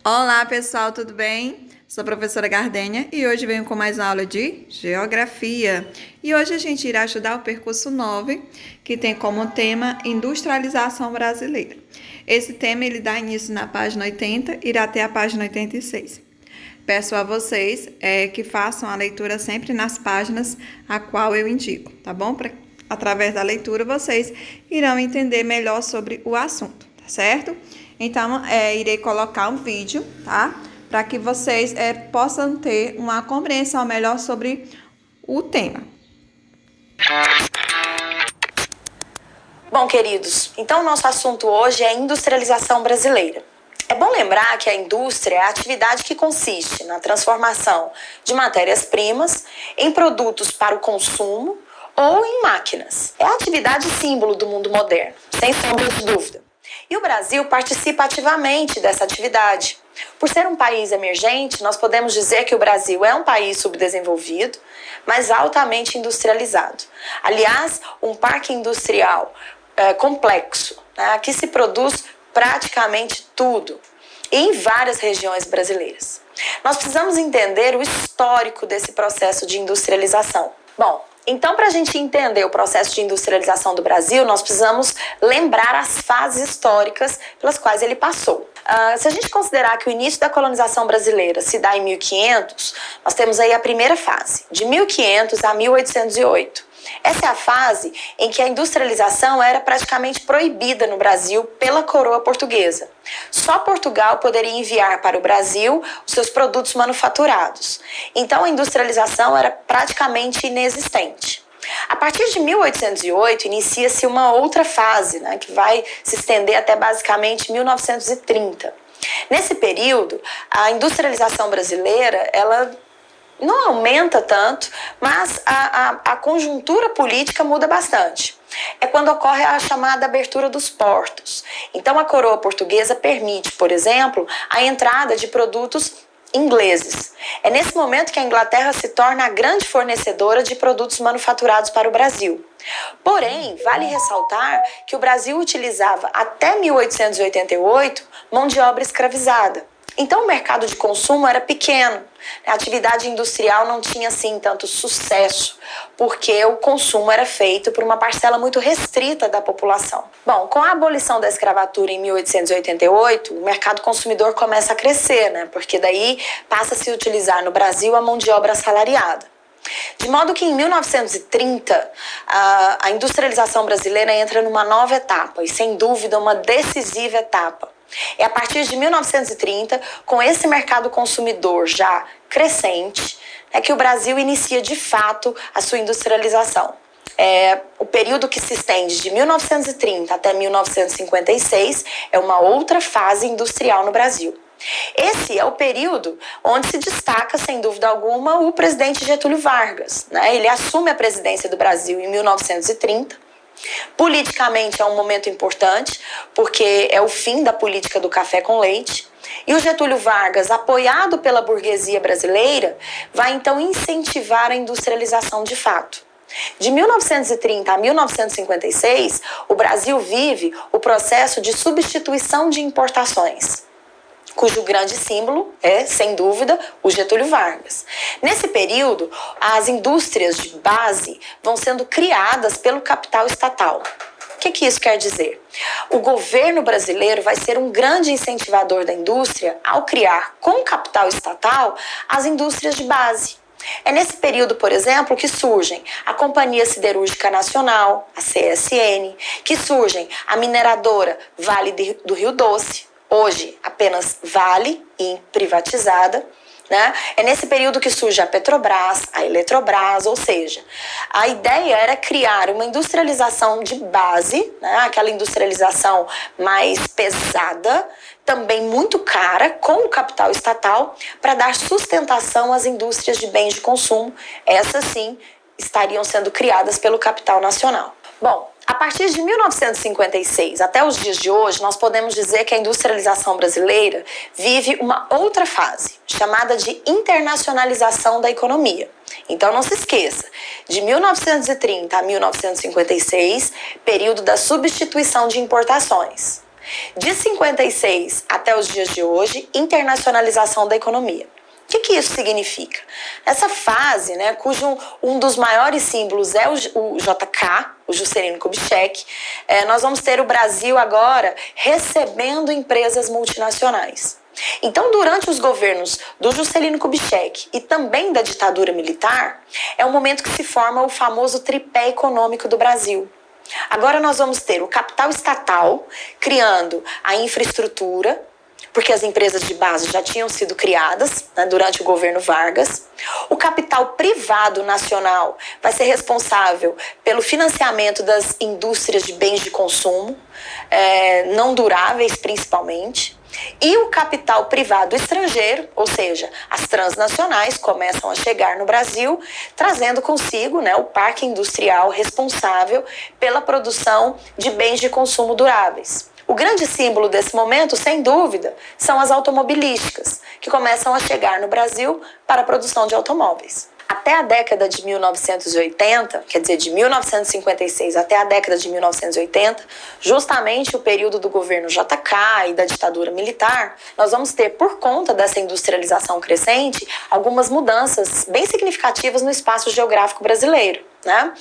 Olá pessoal, tudo bem? Sou a professora Gardênia e hoje venho com mais uma aula de Geografia. E hoje a gente irá estudar o percurso 9, que tem como tema Industrialização Brasileira. Esse tema ele dá início na página 80 e irá até a página 86. Peço a vocês que façam a leitura sempre nas páginas a qual eu indico, tá bom? Através da leitura vocês irão entender melhor sobre o assunto, tá certo? Então, irei colocar um vídeo, tá? Para que vocês possam ter uma compreensão melhor sobre o tema. Bom, queridos, então o nosso assunto hoje é industrialização brasileira. É bom lembrar que a indústria é a atividade que consiste na transformação de matérias-primas em produtos para o consumo ou em máquinas. É a atividade símbolo do mundo moderno, sem sombra de dúvida. E o Brasil participa ativamente dessa atividade. Por ser um país emergente, nós podemos dizer que o Brasil é um país subdesenvolvido, mas altamente industrializado. Aliás, um parque industrial complexo, né? Aqui se produz praticamente tudo, em várias regiões brasileiras. Nós precisamos entender o histórico desse processo de industrialização. Bom, então, para a gente entender o processo de industrialização do Brasil, nós precisamos lembrar as fases históricas pelas quais ele passou. Se a gente considerar que o início da colonização brasileira se dá em 1500, nós temos aí a primeira fase, de 1500 a 1808. Essa é a fase em que a industrialização era praticamente proibida no Brasil pela coroa portuguesa. Só Portugal poderia enviar para o Brasil os seus produtos manufaturados. Então a industrialização era praticamente inexistente. A partir de 1808 inicia-se uma outra fase, né, que vai se estender até basicamente 1930. Nesse período, a industrialização brasileira, ela não aumenta tanto, mas a conjuntura política muda bastante. É quando ocorre a chamada abertura dos portos. Então a coroa portuguesa permite, por exemplo, a entrada de produtos ingleses. É nesse momento que a Inglaterra se torna a grande fornecedora de produtos manufaturados para o Brasil. Porém, vale ressaltar que o Brasil utilizava até 1888 mão de obra escravizada. Então o mercado de consumo era pequeno, a atividade industrial não tinha assim tanto sucesso, porque o consumo era feito por uma parcela muito restrita da população. Bom, com a abolição da escravatura em 1888, o mercado consumidor começa a crescer, né? Porque daí passa a se utilizar no Brasil a mão de obra assalariada. De modo que em 1930, a industrialização brasileira entra numa nova etapa, e sem dúvida uma decisiva etapa. É a partir de 1930, com esse mercado consumidor já crescente, é que o Brasil inicia de fato a sua industrialização. O período que se estende de 1930 até 1956 é uma outra fase industrial no Brasil. Esse é o período onde se destaca, sem dúvida alguma, o presidente Getúlio Vargas, né? Ele assume a presidência do Brasil em 1930. Politicamente é um momento importante, porque é o fim da política do café com leite. E o Getúlio Vargas, apoiado pela burguesia brasileira, vai então incentivar a industrialização de fato. De 1930 a 1956, o Brasil vive o processo de substituição de importações, cujo grande símbolo é, sem dúvida, o Getúlio Vargas. Nesse período, as indústrias de base vão sendo criadas pelo capital estatal. O que isso quer dizer? O governo brasileiro vai ser um grande incentivador da indústria ao criar, com capital estatal, as indústrias de base. É nesse período, por exemplo, que surgem a Companhia Siderúrgica Nacional, a CSN, que surgem a mineradora Vale do Rio Doce, hoje apenas Vale e privatizada, né? É nesse período que surge a Petrobras, a Eletrobras, ou seja, a ideia era criar uma industrialização de base, né? Aquela industrialização mais pesada, também muito cara, com o capital estatal, para dar sustentação às indústrias de bens de consumo. Essas sim estariam sendo criadas pelo capital nacional. Bom, a partir de 1956 até os dias de hoje, nós podemos dizer que a industrialização brasileira vive uma outra fase, chamada de internacionalização da economia. Então não se esqueça, de 1930 a 1956, período da substituição de importações. De 56 até os dias de hoje, internacionalização da economia. O que isso significa? Essa fase, né, cujo um dos maiores símbolos é o JK, o Juscelino Kubitschek, nós vamos ter o Brasil agora recebendo empresas multinacionais. Então, durante os governos do Juscelino Kubitschek e também da ditadura militar, é o momento que se forma o famoso tripé econômico do Brasil. Agora nós vamos ter o capital estatal criando a infraestrutura, porque as empresas de base já tinham sido criadas, né, durante o governo Vargas. O capital privado nacional vai ser responsável pelo financiamento das indústrias de bens de consumo, não duráveis principalmente. E o capital privado estrangeiro, ou seja, as transnacionais, começam a chegar no Brasil, trazendo consigo, né, o parque industrial responsável pela produção de bens de consumo duráveis. O grande símbolo desse momento, sem dúvida, são as automobilísticas, que começam a chegar no Brasil para a produção de automóveis. Até a década de 1980, quer dizer, de 1956 até a década de 1980, justamente o período do governo JK e da ditadura militar, nós vamos ter, por conta dessa industrialização crescente, algumas mudanças bem significativas no espaço geográfico brasileiro, né?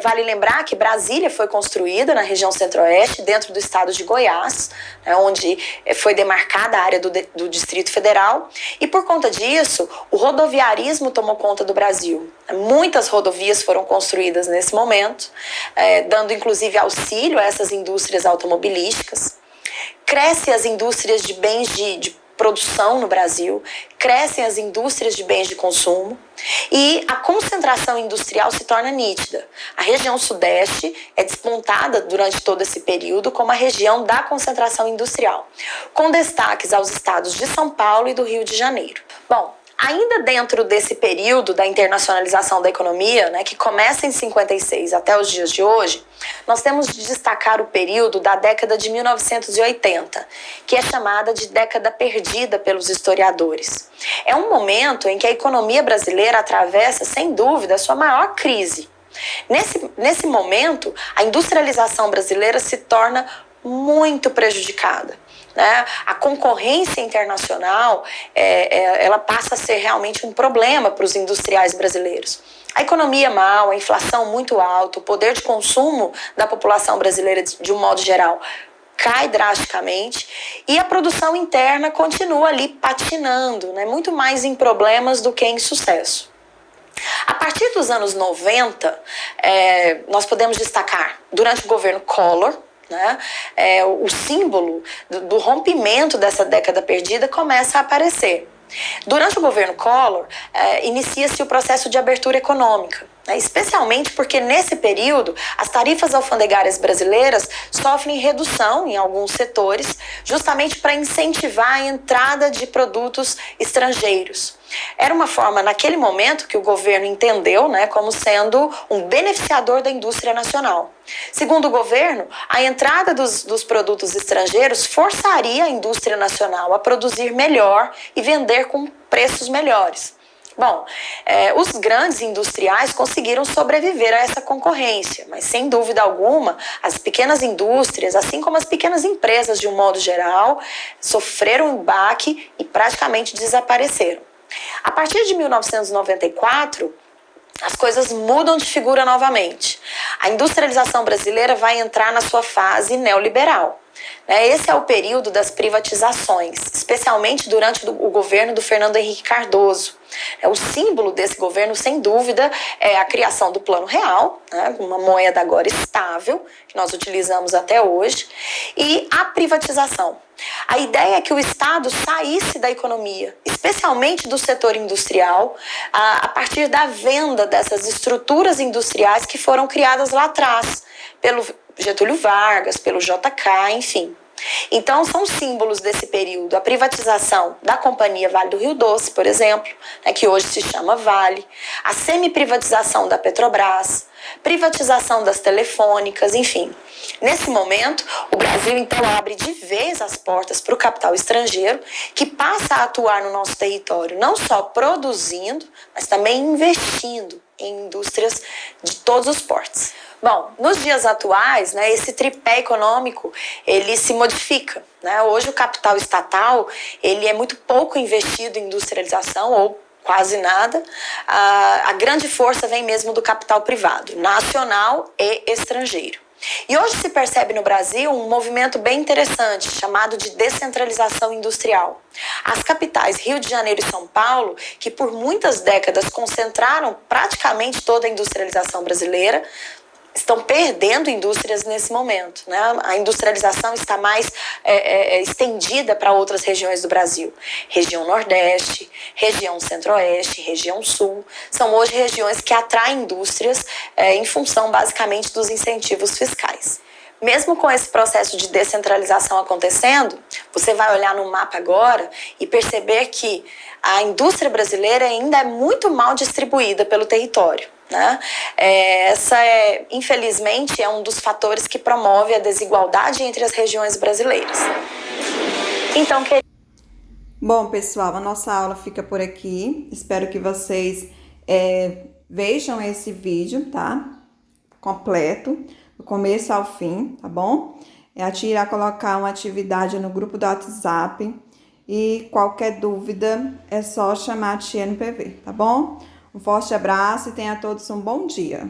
Vale lembrar que Brasília foi construída na região centro-oeste, dentro do estado de Goiás, né, onde foi demarcada a área do Distrito Federal, e por conta disso, o rodoviarismo tomou conta do Brasil. Muitas rodovias foram construídas nesse momento, dando inclusive auxílio a essas indústrias automobilísticas. Crescem as indústrias de bens de produção no Brasil, crescem as indústrias de bens de consumo e a concentração industrial se torna nítida. A região sudeste é despontada durante todo esse período como a região da concentração industrial, com destaques aos estados de São Paulo e do Rio de Janeiro. Bom, ainda dentro desse período da internacionalização da economia, né, que começa em 56 até os dias de hoje, nós temos de destacar o período da década de 1980, que é chamada de década perdida pelos historiadores. É um momento em que a economia brasileira atravessa, sem dúvida, a sua maior crise. Nesse momento, a industrialização brasileira se torna muito prejudicada. Né? A concorrência internacional ela passa a ser realmente um problema para os industriais brasileiros. A economia mal, a inflação muito alta, o poder de consumo da população brasileira de um modo geral cai drasticamente e a produção interna continua ali patinando, né? Muito mais em problemas do que em sucesso. A partir dos anos 90, nós podemos destacar, durante o governo Collor, né, o símbolo do rompimento dessa década perdida começa a aparecer. Durante o governo Collor, inicia-se o processo de abertura econômica, né, especialmente porque nesse período as tarifas alfandegárias brasileiras sofrem redução em alguns setores, justamente para incentivar a entrada de produtos estrangeiros. Era uma forma, naquele momento, que o governo entendeu, né, como sendo um beneficiador da indústria nacional. Segundo o governo, a entrada dos produtos estrangeiros forçaria a indústria nacional a produzir melhor e vender com preços melhores. Bom, os grandes industriais conseguiram sobreviver a essa concorrência, mas sem dúvida alguma, as pequenas indústrias, assim como as pequenas empresas de um modo geral, sofreram um baque e praticamente desapareceram. A partir de 1994, as coisas mudam de figura novamente. A industrialização brasileira vai entrar na sua fase neoliberal. Esse é o período das privatizações, especialmente durante o governo do Fernando Henrique Cardoso. O símbolo desse governo, sem dúvida, é a criação do Plano Real, né, uma moeda agora estável, que nós utilizamos até hoje, e a privatização. A ideia é que o Estado saísse da economia, especialmente do setor industrial, a partir da venda dessas estruturas industriais que foram criadas lá atrás, pelo Getúlio Vargas, pelo JK, enfim. Então, são símbolos desse período a privatização da Companhia Vale do Rio Doce, por exemplo, né, que hoje se chama Vale, a semi-privatização da Petrobras, privatização das telefônicas, enfim. Nesse momento, o Brasil então abre de vez as portas para o capital estrangeiro, que passa a atuar no nosso território, não só produzindo, mas também investindo em indústrias de todos os portes. Bom, nos dias atuais, né, esse tripé econômico, ele se modifica, né? Hoje o capital estatal, ele é muito pouco investido em industrialização ou quase nada. A grande força vem mesmo do capital privado, nacional e estrangeiro. E hoje se percebe no Brasil um movimento bem interessante, chamado de descentralização industrial. As capitais Rio de Janeiro e São Paulo, que por muitas décadas concentraram praticamente toda a industrialização brasileira, estão perdendo indústrias nesse momento, né? A industrialização está mais estendida para outras regiões do Brasil. Região Nordeste, região Centro-Oeste, região Sul. São hoje regiões que atraem indústrias em função, basicamente, dos incentivos fiscais. Mesmo com esse processo de descentralização acontecendo, você vai olhar no mapa agora e perceber que a indústria brasileira ainda é muito mal distribuída pelo território, né? Infelizmente, é um dos fatores que promove a desigualdade entre as regiões brasileiras. Então, Bom, pessoal, a nossa aula fica por aqui. Espero que vocês vejam esse vídeo, tá? Completo, do começo ao fim, tá bom? A tia irá colocar uma atividade no grupo do WhatsApp e qualquer dúvida é só chamar a tia no PV, tá bom? Um forte abraço e tenha todos um bom dia.